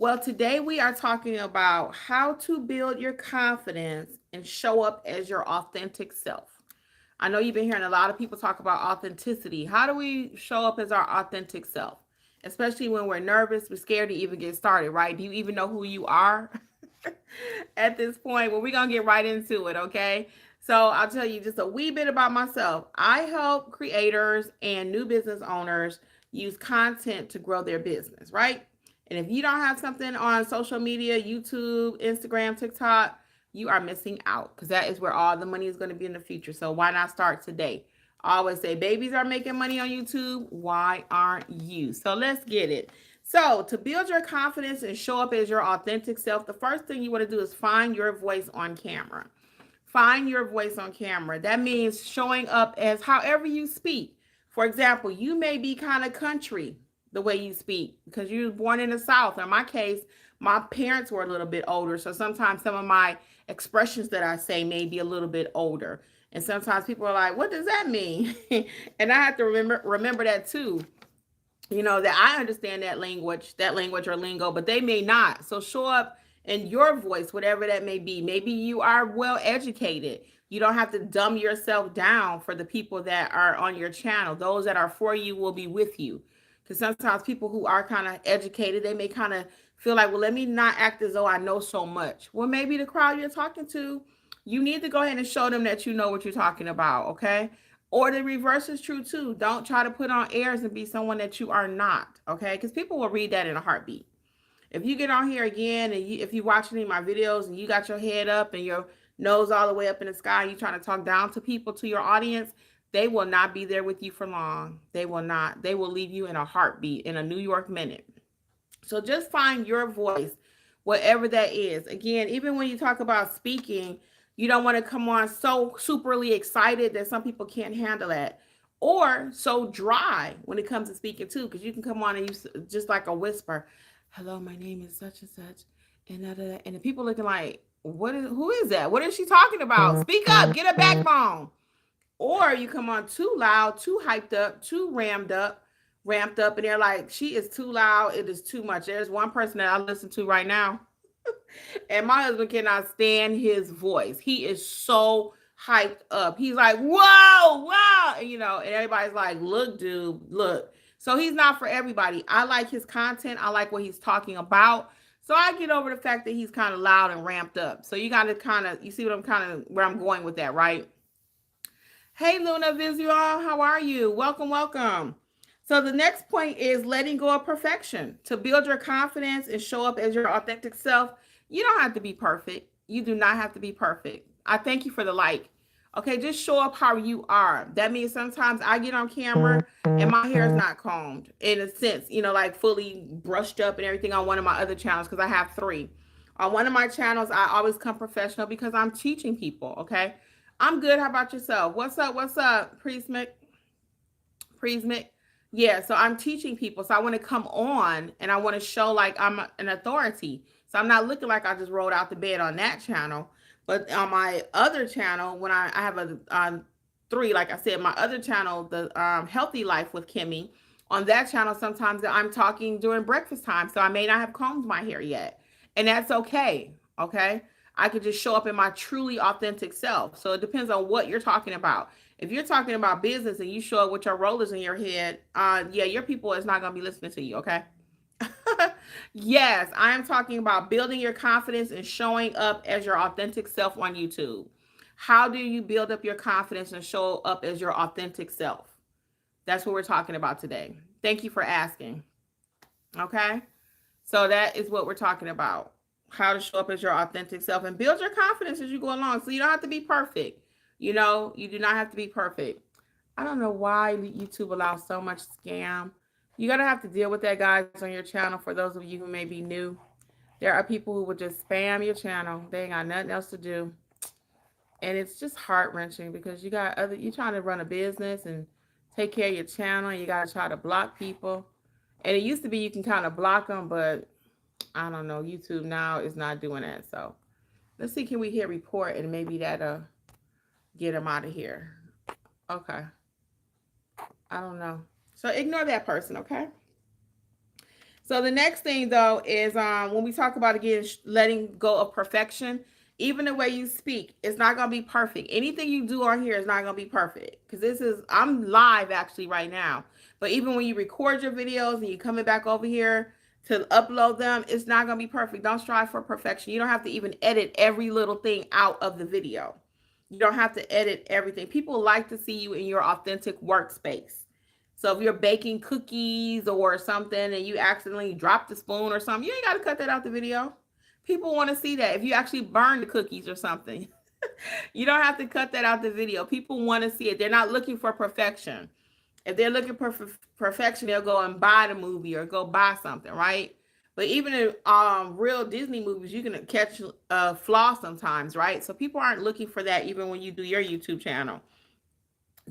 Well, today we are talking about how to build your confidence and show up as your authentic self. I know you've been hearing a lot of people talk about authenticity. How do we show up as our authentic self? Especially when we're nervous, we're scared to even get started, right? Do you even know who you are at this point? Well, we're going to get right into it, okay? So I'll tell you just a wee bit about myself. I help creators and new business owners use content to grow their business, right? And if you don't have something on social media, YouTube, Instagram, TikTok, you are missing out because that is where all the money is going to be in the future. So why not start today? I always say babies are making money on YouTube. Why aren't you? So let's get it. So to build your confidence and show up as your authentic self, the first thing you want to do is find your voice on camera. Find your voice on camera. That means showing up as however you speak. For example, you may be kind of country the way you speak because you were born in the South. In my case, my parents were a little bit older. So sometimes some of my expressions that I say may be a little bit older. And sometimes people are like, what does that mean? And I have to remember that too. You know, that I understand that language or lingo, but they may not. So show up in your voice, whatever that may be. Maybe you are well educated. You don't have to dumb yourself down for the people that are on your channel. Those that are for you will be with you. Because sometimes people who are kind of educated, they may kind of feel like, well, let me not act as though I know so much. Well, maybe the crowd you're talking to, you need to go ahead and show them that you know what you're talking about, okay? Or the reverse is true too. Don't try to put on airs and be someone that you are not, okay? Because people will read that in a heartbeat. If you get on here again and if you watch any of my videos and you got your head up and your nose all the way up in the sky and you trying to talk down to people, to your audience, they will not be there with you for long. They will not. They will leave you in a heartbeat, in a New York minute. So just find your voice, whatever that is. Again, even when you talk about speaking, you don't want to come on so superly excited that some people can't handle that, or so dry when it comes to speaking too, because you can come on and you just like a whisper, "Hello, my name is such and such," and and the people looking like, "What is? Who is that? What is she talking about? Speak up, get a backbone." Or you come on too loud, too hyped up, too ramped up, and they're like, she is too loud. It is too much. There's one person that I listen to right now, and my husband cannot stand his voice. He is so hyped up. He's like, whoa, wow. And, and everybody's like, look, dude, look. So he's not for everybody. I like his content. I like what he's talking about. So I get over the fact that he's kind of loud and ramped up. So you got to you see what where I'm going with that, right? Hey, Luna Visual, how are you? Welcome, welcome. So the next point is letting go of perfection. To build your confidence and show up as your authentic self, you don't have to be perfect. You do not have to be perfect. I thank you for the like. Okay, just show up how you are. That means sometimes I get on camera and my hair is not combed in a sense, like fully brushed up and everything on one of my other channels because I have three. On one of my channels, I always come professional because I'm teaching people, okay? I'm good. How about yourself? What's up? What's up, Priestmic? Priestmic? Yeah, so I'm teaching people. So I want to come on and I want to show like I'm an authority. So I'm not looking like I just rolled out the bed on that channel. But on my other channel, when I have three, like I said, my other channel, the Healthy Life with Kimmi, on that channel, sometimes I'm talking during breakfast time. So I may not have combed my hair yet. And that's okay. Okay. I could just show up in my truly authentic self. So it depends on what you're talking about. If you're talking about business and you show up with your rollers in your head, yeah, your people is not going to be listening to you, okay? Yes, I am talking about building your confidence and showing up as your authentic self on YouTube. How do you build up your confidence and show up as your authentic self? That's what we're talking about today. Thank you for asking. Okay? So that is what we're talking about. How to show up as your authentic self and build your confidence as you go along. So you don't have to be perfect. You do not have to be perfect. I don't know why YouTube allows so much scam. You're going to have to deal with that, guys, on your channel. For those of you who may be new, there are people who would just spam your channel. They ain't got nothing else to do. And it's just heart-wrenching because you're trying to run a business and take care of your channel. And you got to try to block people. And it used to be you can kind of block them, but I don't know. YouTube now is not doing that. So let's see. Can we hit report and maybe that'll get them out of here? Okay. I don't know. So ignore that person, okay? So the next thing though is when we talk about again letting go of perfection, even the way you speak, it's not gonna be perfect. Anything you do on here is not gonna be perfect because this is I'm live actually right now. But even when you record your videos and you coming back over here to upload them, it's not gonna be perfect. Don't strive for perfection. You don't have to even edit every little thing out of the video. You don't have to edit everything. People like to see you in your authentic workspace. So if you're baking cookies or something and you accidentally drop the spoon or something, you ain't got to cut that out the video. People want to see that. If you actually burn the cookies or something, you don't have to cut that out the video. People want to see it. They're not looking for perfection. If they're looking for perfection, they'll go and buy the movie or go buy something, right? But even in real Disney movies, you can catch a flaw sometimes, right? So people aren't looking for that even when you do your YouTube channel.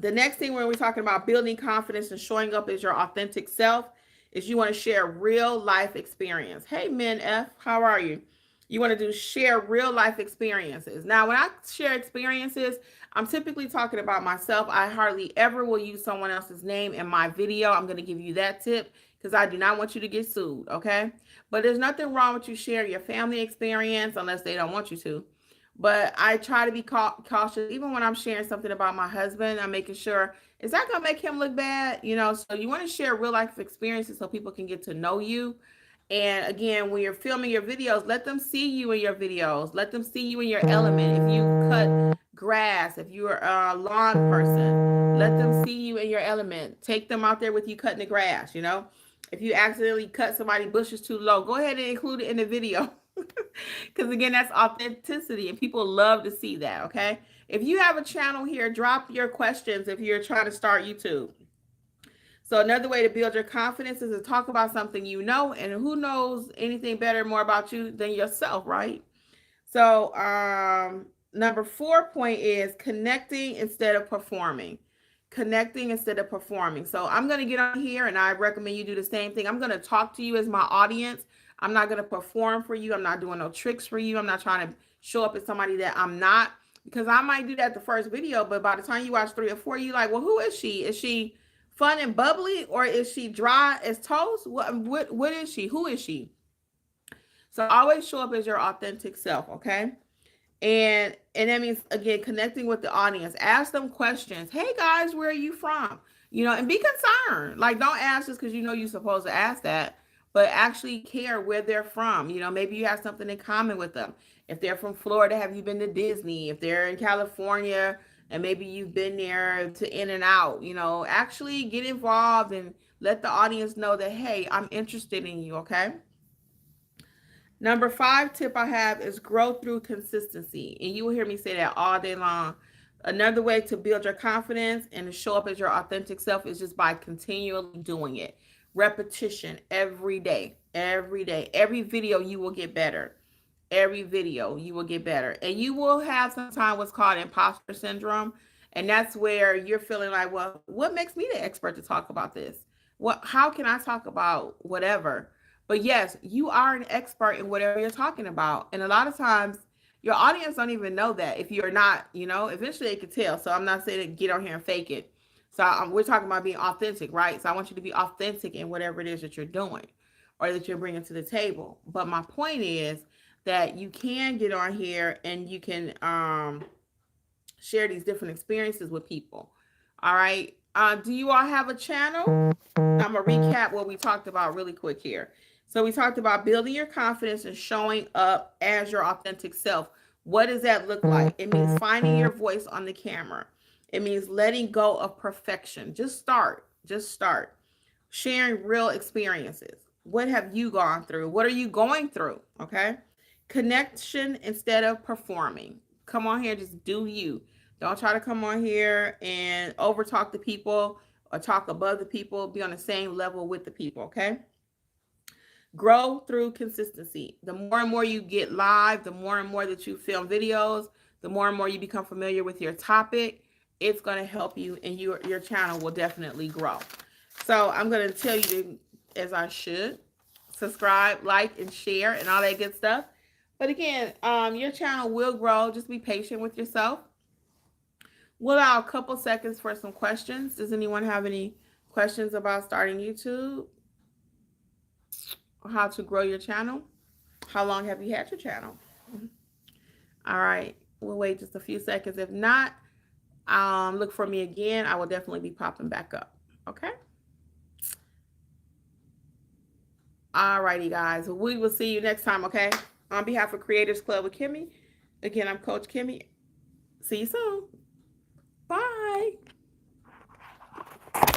The next thing when we're talking about building confidence and showing up as your authentic self is you want to share real life experience. Hey, Men F, how are you? You want to do share real life experiences. Now, when I share experiences, I'm typically talking about myself. I hardly ever will use someone else's name in my video. I'm going to give you that tip because I do not want you to get sued, okay? But there's nothing wrong with you sharing your family experience unless they don't want you to. But I try to be cautious, even when I'm sharing something about my husband. I'm making sure, is that gonna make him look bad? You know, so you want to share real life experiences so people can get to know you. And again, when you're filming your videos, let them see you in your videos. Let them see you in your element. If you cut grass, if you're a lawn person, let them see you in your element. Take them out there with you cutting the grass, you know. If you accidentally cut somebody's bushes too low, go ahead and include it in the video. Because again, that's authenticity and people love to see that. Okay. If you have a channel here, drop your questions if you're trying to start YouTube. So another way to build your confidence is to talk about something you know, and who knows anything better more about you than yourself, right? So number 4 point is connecting instead of performing. Connecting instead of performing. So I'm going to get on here and I recommend you do the same thing. I'm going to talk to you as my audience. I'm not going to perform for you. I'm not doing no tricks for you. I'm not trying to show up as somebody that I'm not, because I might do that the first video, but by the time you watch 3 or 4, you're like, well, who is she? Is she fun and bubbly, or is she dry as toast? What is she? Who is she? So always show up as your authentic self, okay? And that means again connecting with the audience. Ask them questions. Hey guys, where are you from? You know, and be concerned. Like, don't ask just because you know you're supposed to ask that, but actually care where they're from. You know, maybe you have something in common with them. If they're from Florida, have you been to Disney? If they're in California and maybe you've been there to In and Out, you know, actually get involved and let the audience know that, hey, I'm interested in you, okay? Number 5 tip I have is grow through consistency. And you will hear me say that all day long. Another way to build your confidence and to show up as your authentic self is just by continually doing it. Repetition every day, every day. Every video you will get better. Every video you will get better. And you will have sometimes what's called imposter syndrome. And that's where you're feeling like, well, what makes me the expert to talk about this? How can I talk about whatever? But yes, you are an expert in whatever you're talking about. And a lot of times your audience don't even know that. If you're not, you know, eventually they could tell. So I'm not saying to get on here and fake it. So we're talking about being authentic, right? So I want you to be authentic in whatever it is that you're doing or that you're bringing to the table. But my point is that you can get on here and you can share these different experiences with people. All right. Do you all have a channel? I'm going to recap what we talked about really quick here. So we talked about building your confidence and showing up as your authentic self. What does that look like? It means finding your voice on the camera. It means letting go of perfection. Just start. Just start. Sharing real experiences. What have you gone through? What are you going through? Okay. Connection instead of performing. Come on here, just do you. Don't try to come on here and over talk to people or talk above the people. Be on the same level with the people, okay? Grow through consistency. The more and more you get live, the more and more that you film videos, the more and more you become familiar with your topic, it's going to help you and your channel will definitely grow. So I'm going to tell you to, as I should, subscribe, like, and share, and all that good stuff. But again, your channel will grow. Just be patient with yourself. We'll allow a couple seconds for some questions. Does anyone have any questions about starting YouTube? how to grow your channel. How long have you had your channel? All right. We'll wait just a few seconds. If not, look for me again. I will definitely be popping back up. Okay. All righty, guys. We will see you next time. Okay. On behalf of Creators Club with Kimmi, again, I'm Coach Kimmi. See you soon. Bye.